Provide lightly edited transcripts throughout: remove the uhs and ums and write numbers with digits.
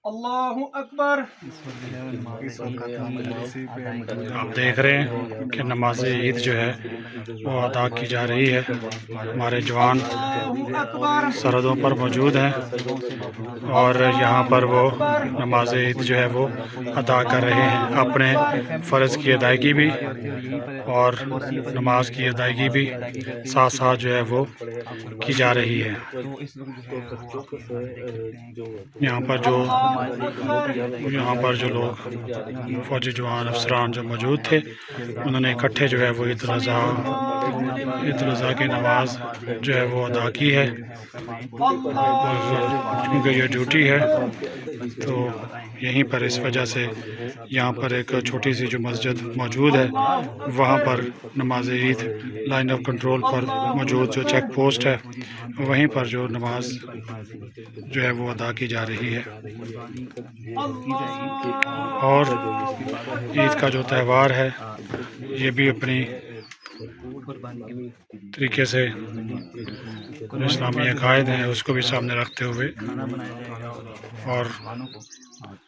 اللہ اکبر۔ آپ دیکھ رہے ہیں کہ نماز عید جو ہے وہ ادا کی جا رہی ہے۔ ہمارے جوان سرحدوں پر موجود ہیں اور یہاں پر وہ نماز عید جو ہے وہ ادا کر رہے ہیں، اپنے فرض کی ادائیگی بھی اور نماز کی ادائیگی بھی ساتھ ساتھ جو ہے وہ کی جا رہی ہے۔ یہاں پر جو لوگ فوجی جوان افسران جو موجود تھے، انہوں نے اکٹھے جو ہے وہ عید الاضحیٰ کی نماز جو ہے وہ ادا کی ہے۔ کیونکہ یہ ڈیوٹی ہے تو یہیں پر اس وجہ سے یہاں پر ایک چھوٹی سی جو مسجد موجود ہے، وہاں پر نماز عید لائن آف کنٹرول پر موجود جو چیک پوسٹ ہے، وہیں پر جو نماز جو ہے وہ ادا کی جا رہی ہے۔ اور عید کا جو تہوار ہے یہ بھی اپنی طریقے سے جو اسلامی عقائد ہیں اس کو بھی سامنے رکھتے ہوئے اور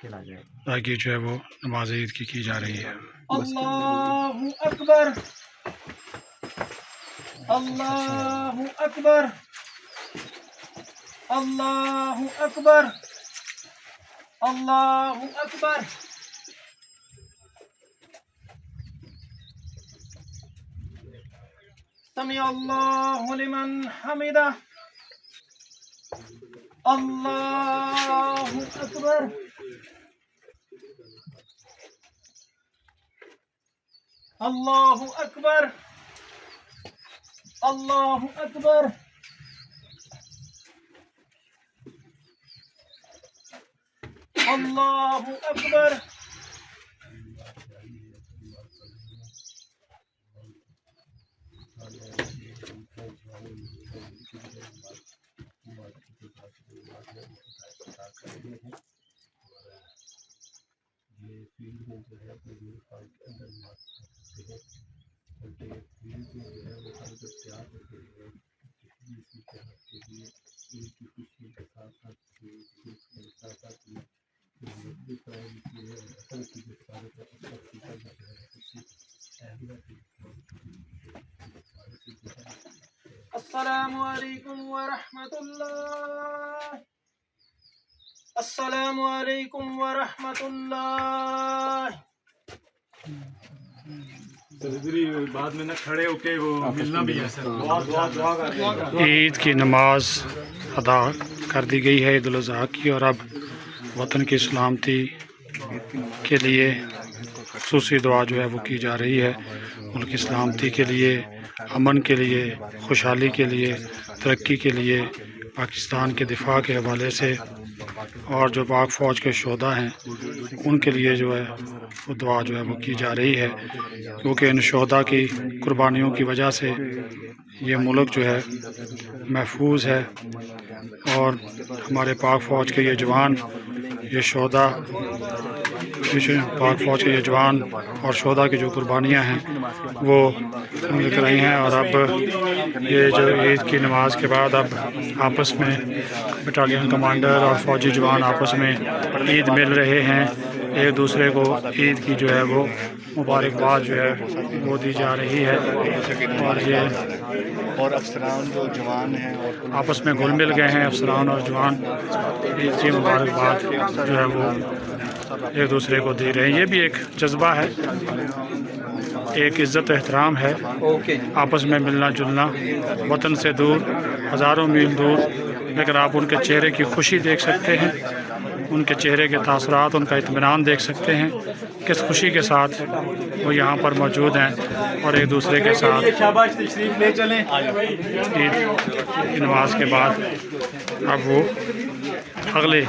ادائیگی جو ہے وہ نماز عید کی جا رہی ہے۔ اللہ اکبر، اللہ اکبر، اللہ اکبر، اللہ اکبر۔ سمع اللہ لمن حمدہ، اللہ اکبر، اللہ اکبر، اللہ اکبر، اللہ اکبر۔ السلام علیکم ورحمۃ اللہ، السلام علیکم ورحمۃ اللہ۔ بعد میں نہ کھڑے ہو کے وہ ملنا بھی ہے سر۔ عید کی نماز ادا کر دی گئی ہے عید الاضحیٰ کی، اور اب وطن کی سلامتی کے لیے خصوصی دعا جو ہے وہ کی جا رہی ہے، ملک کی سلامتی کے لیے، امن کے لیے، خوشحالی کے لیے، ترقی کے لیے، پاکستان کے دفاع کے حوالے سے، اور جو پاک فوج کے شہداء ہیں ان کے لیے جو ہے وہ دعا جو ہے وہ کی جا رہی ہے، کیونکہ ان شہداء کی قربانیوں کی وجہ سے یہ ملک جو ہے محفوظ ہے، اور ہمارے پاک فوج کے یہ جوان، یہ شہداء، پاک فوج کے یہ جوان اور شہداء کی جو قربانیاں ہیں وہ لکھ رہی ہیں۔ اور اب یہ جو عید کی نماز کے بعد اب آپس میں بٹالین کمانڈر اور فوجی جوان آپس میں عید مل رہے ہیں، ایک دوسرے کو عید کی جو ہے وہ مبارکباد جو ہے وہ دی جا رہی ہے، اور یہ افسران جو جوان ہیں آپس میں گھل مل گئے ہیں، افسران اور جوان عید کی مبارکباد جو ہے وہ ایک دوسرے کو دے رہے ہیں۔ یہ بھی ایک جذبہ ہے، ایک عزت و احترام ہے، آپس میں ملنا جلنا، وطن سے دور، ہزاروں میل دور، لیکن آپ ان کے چہرے کی خوشی دیکھ سکتے ہیں، ان کے چہرے کے تاثرات، ان کا اطمینان دیکھ سکتے ہیں، کس خوشی کے ساتھ وہ یہاں پر موجود ہیں، اور ایک دوسرے کے ساتھ عید کی نماز کے بعد اب وہ اگلے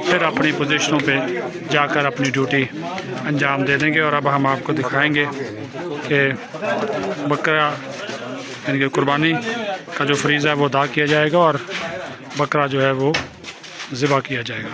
پھر اپنی پوزیشنوں پہ جا کر اپنی ڈیوٹی انجام دے دیں گے۔ اور اب ہم آپ کو دکھائیں گے کہ بکرا یعنی کہ قربانی کا جو فریضہ ہے وہ ادا کیا جائے گا، اور بکرا جو ہے وہ ذبح کیا جائے گا۔